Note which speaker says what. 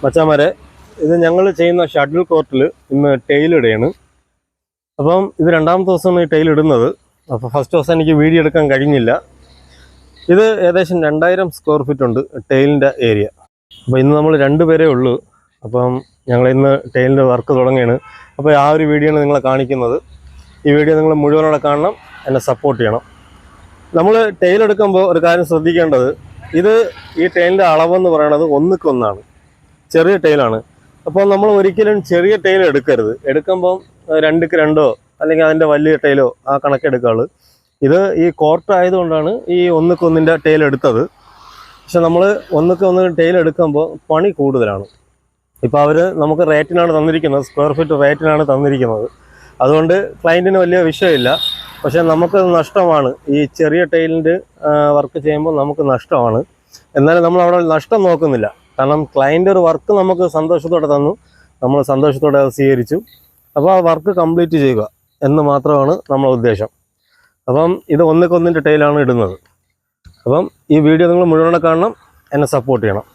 Speaker 1: മച്ചാമാരെ, ഇത് ഞങ്ങൾ ചെയ്യുന്ന ഷട്ടിൽ കോർട്ടിൽ ഇന്ന് ടൈൽ ഇടുകയാണ്. അപ്പം ഇത് രണ്ടാമത്തെ ദിവസമാണ് ഈ ടൈൽ ഇടുന്നത്. അപ്പോൾ ഫസ്റ്റ് ദിവസം എനിക്ക് വീഡിയോ എടുക്കാൻ കഴിഞ്ഞില്ല. ഇത് ഏകദേശം 2000 സ്ക്വയർ ഫീറ്റ് ഉണ്ട് ടൈലിൻ്റെ ഏരിയ. അപ്പോൾ ഇന്ന് നമ്മൾ 2 പേരേ ഉള്ളൂ. അപ്പം ഞങ്ങൾ ഇന്ന് ടൈലിൻ്റെ വർക്ക് തുടങ്ങുകയാണ്. അപ്പോൾ ആ ഒരു വീഡിയോ ആണ് നിങ്ങളെ കാണിക്കുന്നത്. ഈ വീഡിയോ നിങ്ങൾ മുഴുവനോടെ കാണണം, എന്നെ സപ്പോർട്ട് ചെയ്യണം. നമ്മൾ ടൈൽ എടുക്കുമ്പോൾ ഒരു കാര്യം ശ്രദ്ധിക്കേണ്ടത്, ഈ ടൈലിൻ്റെ അളവെന്ന് പറയുന്നത് 1:1 ചെറിയ ടൈലാണ്. അപ്പോൾ നമ്മൾ ഒരിക്കലും ചെറിയ ടൈൽ എടുക്കരുത്. എടുക്കുമ്പം 2:2 അല്ലെങ്കിൽ അതിൻ്റെ വലിയ ടൈലോ ആ കണക്കെടുക്കാള്. ഇത് ഈ കോർട്ട് ആയതുകൊണ്ടാണ് ഈ 1:1 ടൈൽ എടുത്തത്. പക്ഷെ നമ്മൾ 1:1 ടൈൽ എടുക്കുമ്പോൾ പണി കൂടുതലാണ്. ഇപ്പോൾ നമുക്ക് റേറ്റിനാണ് തന്നിരിക്കുന്നത്, സ്ക്വയർ ഫീറ്റ് റേറ്റിനാണ് തന്നിരിക്കുന്നത്. അതുകൊണ്ട് ക്ലയൻറ്റിന് വലിയ വിഷയമില്ല. പക്ഷേ നമുക്ക് നഷ്ടമാണ്. ഈ ചെറിയ ടൈലിൻ്റെ വർക്ക് ചെയ്യുമ്പോൾ നമുക്ക് നഷ്ടമാണ്. എന്നാലും നമ്മൾ അവിടെ നഷ്ടം നോക്കുന്നില്ല. കാരണം ക്ലയൻ്റ് ഒരു വർക്ക് നമുക്ക് സന്തോഷത്തോടെ തന്നു, നമ്മൾ സന്തോഷത്തോടെ അത് സ്വീകരിച്ചു. അപ്പോൾ ആ വർക്ക് കംപ്ലീറ്റ് ചെയ്യുക എന്ന് മാത്രമാണ് നമ്മളെ ഉദ്ദേശം. അപ്പം ഇത് 1:1 ടൈലാണ് ഇടുന്നത്. അപ്പം ഈ വീഡിയോ നിങ്ങൾ മുഴുവൻ കാണണം, എന്നെ സപ്പോർട്ട് ചെയ്യണം.